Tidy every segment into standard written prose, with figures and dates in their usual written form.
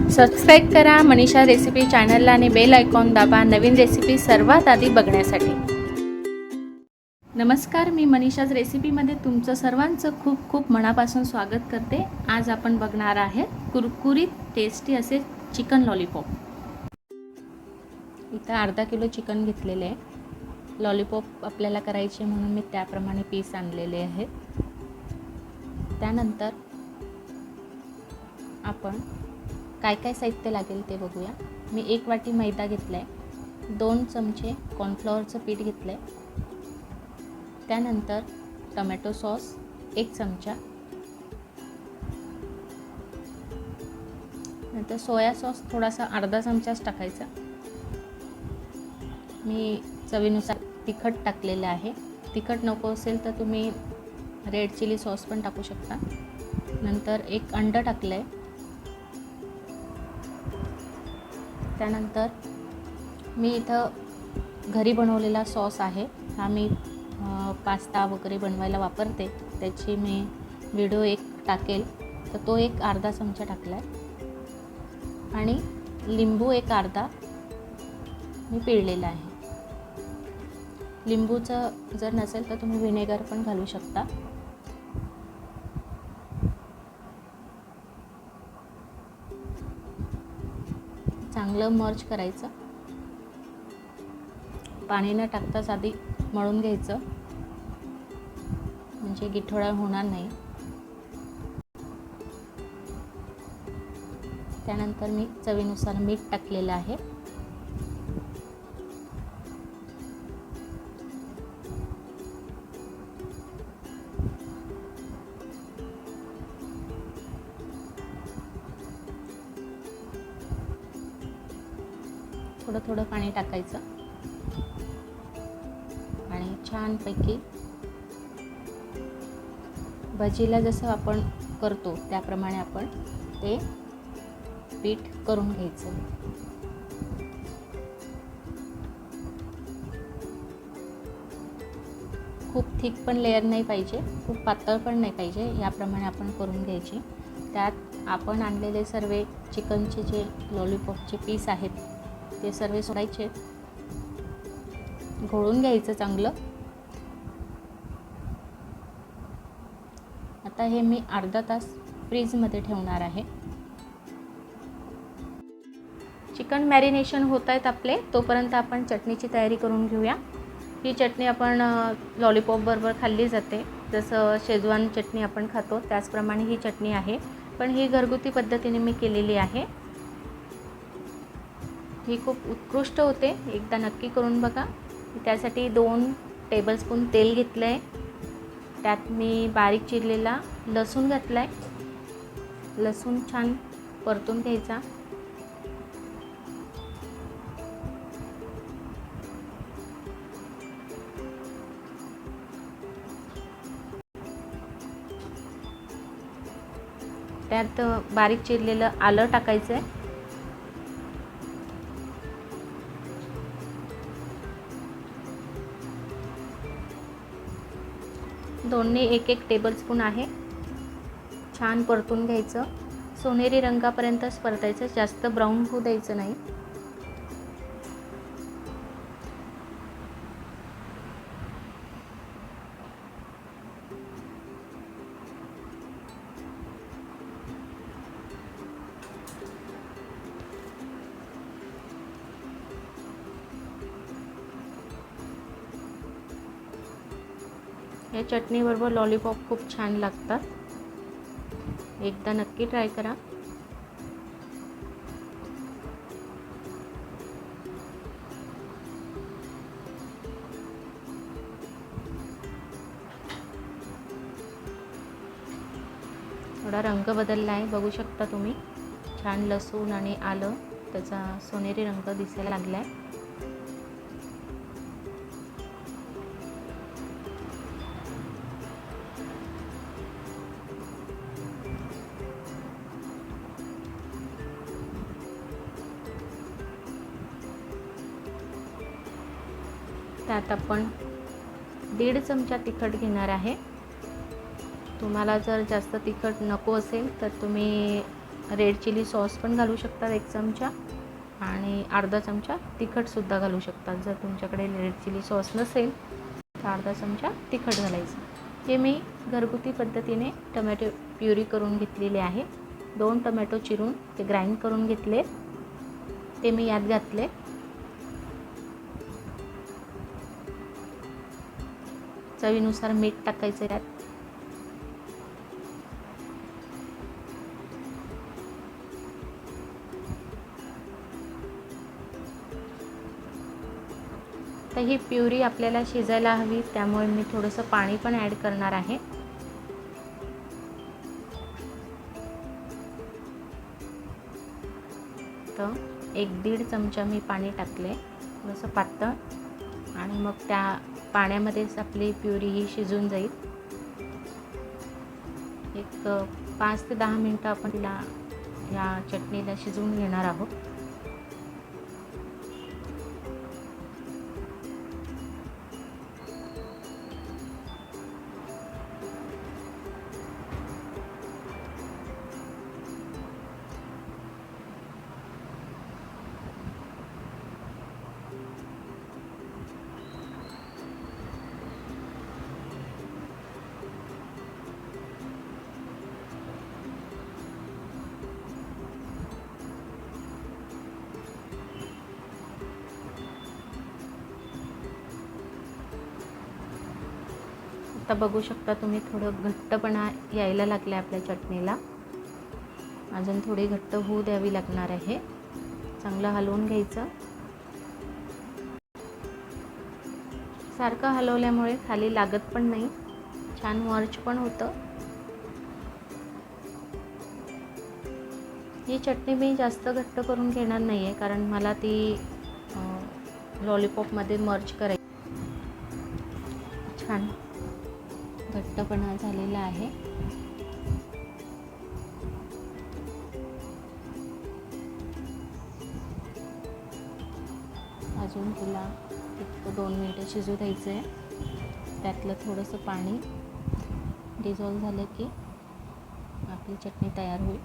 Subscribe करा Manisha recipe चॅनलला आणि बेल आयकॉन दाबा नवीन रेसिपी सर्वात आधी बघण्यासाठी। नमस्कार, मी मनीषाज रेसिपीमध्ये तुमचं सर्वांचं खूप खूप मनापासून स्वागत करते। आज आपण बघणार आहे कुरकुरीत टेस्टी असे चिकन लॉलीपॉप। इथं अर्धा किलो चिकन घेतलेले आहे। लॉलीपॉप आपल्याला करायचे म्हणून मी त्याप्रमाणे पीस आणलेले आहेत। त्यानंतर आपण काय काय साहित्य लागेल ते बघूया। मी 1 वाटी मैदा घेतलाय, 2 चमचे कॉर्नफ्लॉवरचं पीठ घेतलंय, त्यानंतर टोमॅटो सॉस 1 चमचा, नंतर सोया सॉस थोडासा अर्धा चमचाच टाकायचा। मी चवीनुसार तिखट टाकलेलं आहे। तिखट नको असेल तर तुम्ही रेड चिली सॉस पण टाकू शकता। नंतर 1 अंड टाकलंय। त्यानंतर मी इथं घरी बनवलेला सॉस आहे, हा मी पास्ता वगैरे बनवायला वापरते, त्याची मी व्हिडिओ एक टाकेल, तर तो एक अर्धा चमचा टाकला आहे। आणि लिंबू एक अर्धा मी पिळलेला आहे। लिंबूचं जर नसेल तर तुम्ही व्हिनेगर पण घालू शकता। चांगलं मर्ज करायचं, पाणी न टाकताच आधी मळून घ्यायचं, म्हणजे गिठोळा होणार नाही। त्यानंतर मी चवीनुसार मीठ टाकलेलं आहे। थोडं थोडं पाणी टाकायचं आणि छानपैकी भजीला जसं आपण करतो त्याप्रमाणे आपण ते पीठ करून घ्यायचं। खूप थिक पण लेयर नाही पाहिजे, खूप पातळ पण नाही पाहिजे, याप्रमाणे आपण करून घ्यायची। त्यात आपण आणलेले सर्व चिकनचे जे लॉलीपॉपचे पीस आहेत ते सर्व सोडायचे, घोळून घ्यायचं चांगलं। आता हे मी अर्धा तास फ्रीजमध्ये ठेवणार आहे। चिकन मॅरिनेशन होत आहेत आपले, तोपर्यंत आपण चटणीची तयारी करून घेऊया। ही चटणी आपण लॉलीपॉप बरोबर खाल्ली जाते, जसं शेजवान चटणी आपण खातो त्याचप्रमाणे ही चटणी आहे, पण ही घरगुती पद्धतीने मी केलेली आहे। ही खूप उत्कृष्ट होते, एकदा नक्की करून बघा। त्यासाठी 2 टेबलस्पून तेल घेतलं आहे, त्यात मी बारीक चिरलेला लसूण घातला आहे। लसूण छान परतून घ्यायचा। त्यात बारीक चिरलेलं आलं टाकायचं आहे। दोन्ही 1-1 टेबलस्पून आहे। छान परतून घ्यायचं, सोनेरी रंगापर्यंतच परतायचं, जास्त ब्राऊन होऊ द्यायचं नाही। या चटणीबरोबर लॉलीपॉप खूप छान लागतात, एकदा नक्की ट्राय करा। थोडा रंग बदलला आहे, बघू शकता तुम्ही। छान लसूण आणि आलं त्याचा सोनेरी रंग दिसायला लागला आहे। त्यात आपण 1.5 चमचा तिखट घेणार आहे। तुम्हाला जर जास्त तिखट नको असेल तर तुम्ही रेड चिली सॉस पण घालू शकतात 1 चमचा आणि अर्धा चमचा तिखटसुद्धा घालू शकतात. जर तुमच्याकडे रेड चिली सॉस नसेल तर अर्धा चमचा तिखट घालायचं. हे मी घरगुती पद्धतीने टमॅटो प्युरी करून घेतलेली आहे. 2 टमॅटो चिरून ते ग्राइंड करून घेतले, ते मी यात घातले. चवीनुसार मीठ टाकायचं यात. तर ही प्युरी आपल्याला शिजायला हवी, त्यामुळे मी थोडंसं पाणी पण ॲड करणार आहे. तर 1-1.5 चमचा मी पाणी टाकले, थोडंसं पातळ, आणि मग त्या पाण्यामध्येच आपली प्युरी ही शिजून जाईल. एक 5 ते 10 मिनटं आपण तिला या चटणीला शिजवून घेणार आहोत. आता बघू शकता तुम्ही, थोडं घट्टपणा यायला लागला आपल्या चटणीला. अजून थोडी घट्ट होऊ द्यावी लागणार आहे. चांगलं हलवून घ्यायचं. सारखं हलवल्यामुळे खाली लागत पण नाही, छान मर्ज पण होतं. ही चटणी मी जास्त घट्ट करून घेणार नाही आहे, कारण मला ती लॉलीपॉपमध्ये मर्ज करायची. छान घट्टपणा झालेला आहे. अजून तिला 1-2 मिनटं शिजू द्यायचं आहे. त्यातलं थोडंसं पाणी डिझॉल्व झालं की आपली चटणी तयार होईल.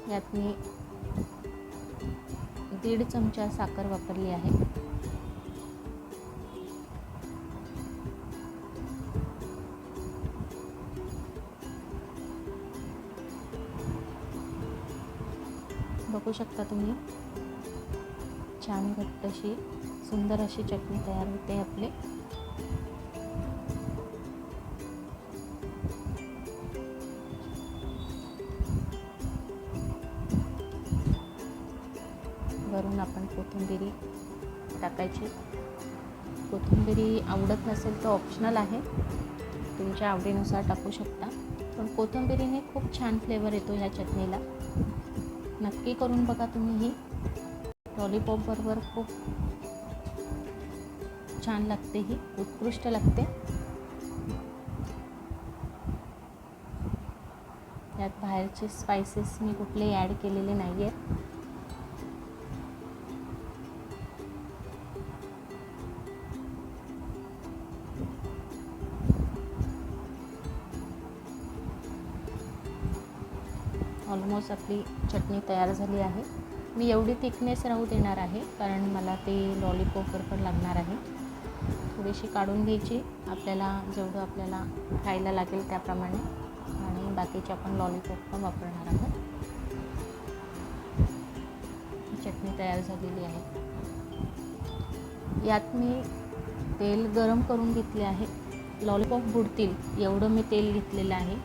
यात मी 1.5 चमचा साखर वापरली आहे. बघू शकता तुम्ही, छान घट्ट अशी सुंदर अशी चटणी तयार होते आपली. वरून आपण कोथिंबीर टाकायची. कोथिंबीर आवडत नसेल तर ऑप्शनल आहे, तुमच्या आवडीनुसार टाकू शकता. पण कोथिंबीरीने खूप छान फ्लेवर येतो ह्या चटणीला. नक्की करून बघा तुम्ही. ही लॉलीपॉप बरोबर खूप छान लागते, ही उत्कृष्ट लागते. यात बाहेरचे स्पायसेस मी कुठले ॲड केलेले नाही आहेत. ऑलमोस्ट आपली चटणी तयार झाली आहे. मी एवढी थिकनेस राहू देणार आहे, कारण मला ते लॉलीपॉपवर पण लागणार आहे. थोडीशी काढून घ्यायची, जेवढं आपल्याला खायला लागेल त्याप्रमाणे, आणि बाकीचे आपण लॉलीपॉप पण वापरणार आहोत. चटणी तयार झालेली आहे. यात मी तेल गरम करून घेतले आहे. लॉलीपॉप बुडतील एवढं मी तेल घेतलेलं आहे.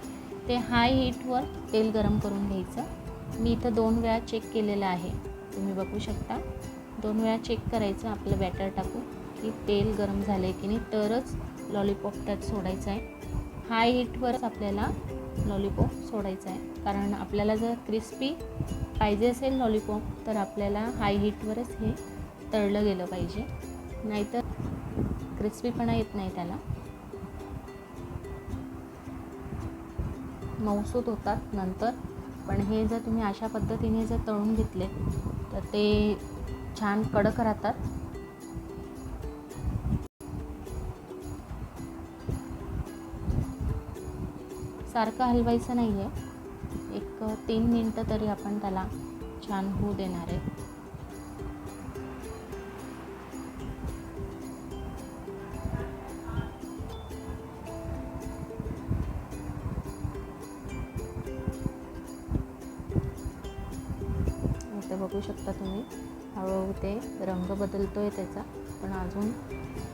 ते हाय हीटवर तेल गरम करून घ्यायचं. मी इथं 2 वेळा चेक केलेलं आहे, तुम्ही बघू शकता. 2 वेळा चेक करायचं आपलं बॅटर टाकून की तेल गरम झालं आहे की नाही, तरच लॉलीपॉप त्यात सोडायचं आहे. हाय हीटवरच आपल्याला लॉलीपॉप सोडायचं आहे, कारण आपल्याला जर क्रिस्पी पाहिजे असेल लॉलीपॉप तर आपल्याला हाय हीटवरच हे तळलं गेलं पाहिजे, नाहीतर क्रिस्पीपणा येत नाही त्याला. मऊसूत होतात नंतर. पण हे जर तुम्ही अशा पद्धतीने जर तळून घेतले तर ते छान कडक राहतात. सारखं हलवायचं नाही आहे, एक 3 मिनटं तरी आपण त्याला छान होऊ देणार आहे. इथे बघू शकता तुम्ही, हळूहळू ते रंग बदलतो आहे त्याचा, पण अजून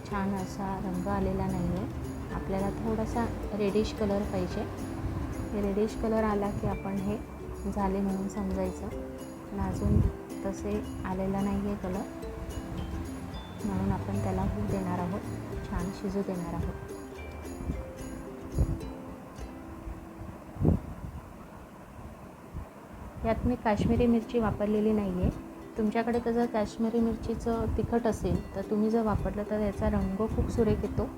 छान असा रंग आलेला नाही आहे. आपल्याला थोडासा रेडिश कलर पाहिजे. रेडिश कलर आला की आपण हे झाले म्हणून समजायचं, पण अजून तसे आलेला नाही आहे कलर, म्हणून आपण त्याला होऊ देणार आहोत, छान शिजू देणार आहोत. यात मी काश्मीरी मिरची वापरलेली नाही आहे. तुमच्याकडे जर काश्मीरी मिरचीचं तिखट असेल तर तुम्ही जर वापरलं तर याचा रंग खूप सुरेख येतो.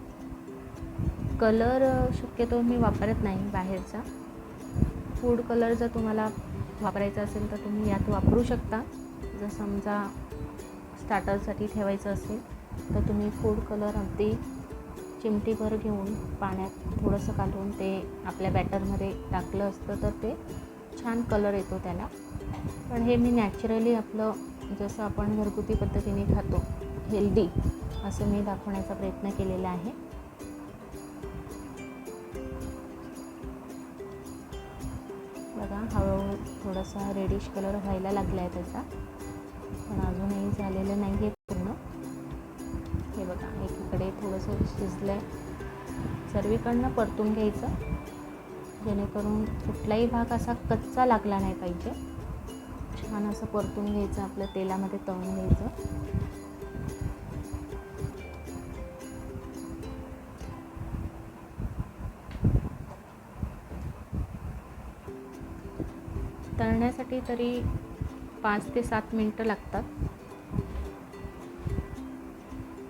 कलर शक्यतो मी वापरत नाही बाहेरचा. फूड कलर जर तुम्हाला वापरायचा असेल तर तुम्ही यात वापरू शकता. जर समजा स्टार्टरसाठी ठेवायचं असेल तर तुम्ही फूड कलर अगदी चिमटीभर घेऊन पाण्यात थोडंसं घालून ते आपल्या बॅटरमध्ये टाकलं असतं तर ते छान कलर येतो त्याला. पण हे मी नॅचरली आपलं जसं आपण घरगुती पद्धतीने खातो हेल्दी असं मी दाखवण्याचा प्रयत्न केलेला आहे. बघा, हळूहळू थोडासा रेडिश कलर व्हायला लागला आहे त्याचा, पण अजूनही झालेलं नाही आहे पूर्ण. हे बघा, एकीकडे थोडंसं शिजलं आहे. सर्वीकडनं परतून घ्यायचं जेणेकरून कुठलाही भाग असा कच्चा लागला नाही पाहिजे. छान असं परतून घ्यायचं, आपलं तेलामध्ये तळून घ्यायचं. तळण्यासाठी तरी 5 ते 7 मिनटं लागतात.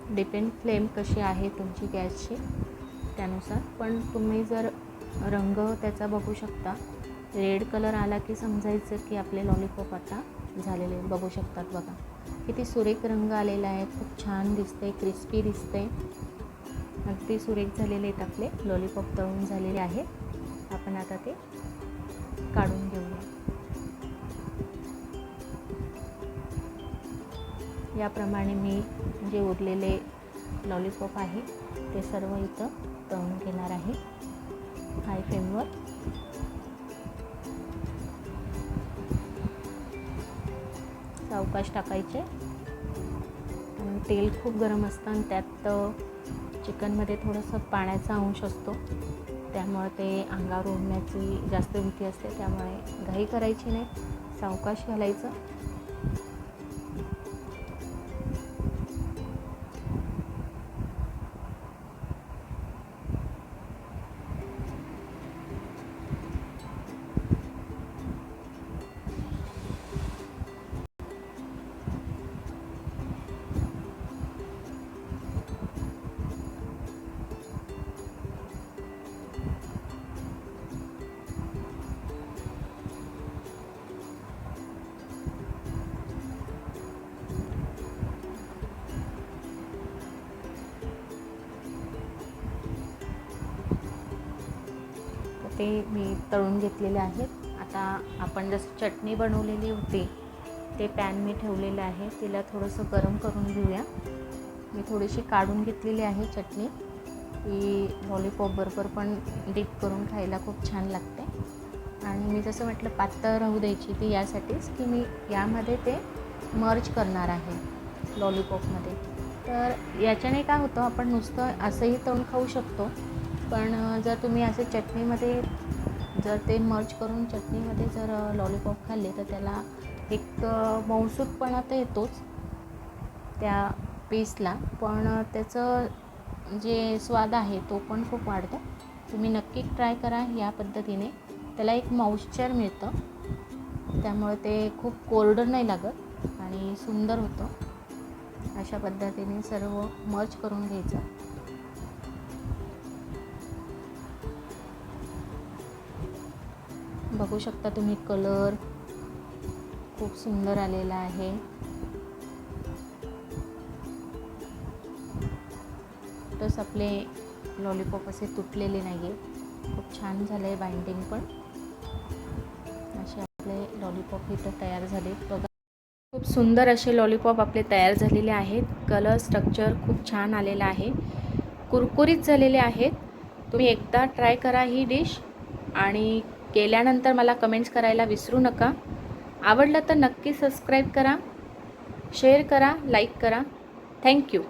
डिपेंड फ्लेम कशी आहे तुमची गॅसची त्यानुसार. पण तुम्ही जर रंग त्याचा बघू शकता, रेड कलर आला की समजायचं की आपले लॉलीपॉप आता झालेले बघू शकतात. बघा किती सुरेख रंग आलेला आहे, खूप छान दिसते, क्रिस्पी दिसते, अगदी सुरेख झालेले आहेत आपले लॉलीपॉप, तळून झालेले आहेत. आपण आता ते काढून घेऊया. याप्रमाणे मी जे उरलेले लॉलीपॉप आहे ते सर्व इथं तळून घेणार आहे हाय फ्लेमवर. सावकाश टाकायचे आणि तेल खूप गरम असतं आणि त्यात चिकनमध्ये थोडंसं पाण्याचा अंश असतो, त्यामुळे ते अंगावर उडण्याची जास्त भीती असते. त्यामुळे घाई करायची नाही, सावकाश घालायचं. ते मी तळून घेतलेले आहेत. आता आपण जसं चटणी बनवलेली होती ते पॅन मी ठेवलेलं आहे, तिला थोडंसं गरम करून घेऊया. मी थोडीशी काढून घेतलेली आहे चटणी, ही लॉलीपॉपबरोबर पण डिप करून खायला खूप छान लागते. आणि मी जसं म्हटलं पातळ राहू द्यायची ती यासाठीच की मी यामध्ये ते मर्ज करणार आहे लॉलीपॉपमध्ये. तर याच्याने काय होतं, आपण नुसतं असंही तळून खाऊ शकतो, पण जर तुम्ही असे चटणीमध्ये जर ते मर्ज करून चटणीमध्ये जर लॉलीपॉप खाल्ले तर त्याला एक मऊसूतपणा तर येतोच त्या पीसला, पण त्याचं जे स्वाद आहे तो पण खूप वाढतो. तुम्ही नक्की ट्राय करा या पद्धतीने. त्याला एक मॉइश्चर मिळतं, त्यामुळे ते खूप कोरडं नाही लागत आणि सुंदर होतं. अशा पद्धतीने सर्व मर्ज करून घ्यायचं. बघू शकता तुम्ही कलर खूप सुंदर आलेला आहे. तसं आपले लॉलीपॉप असे तुटलेले नाही आहे. खूप छान झालं आहे बाइंडिंग पण. असे आपले लॉलीपॉप इथं तयार झाले बघा. खूप सुंदर असे लॉलीपॉप आपले तयार झालेले आहेत. कलर स्ट्रक्चर खूप छान आलेला आहे. कुरकुरीत झालेले आहेत. तुम्ही एकदा ट्राय करा ही डिश आणि केल्यानंतर मला कमेंट्स करायला विसरू नका. आवडलं तर नक्की सबस्क्राईब करा, शेअर करा, लाईक करा. थँक्यू.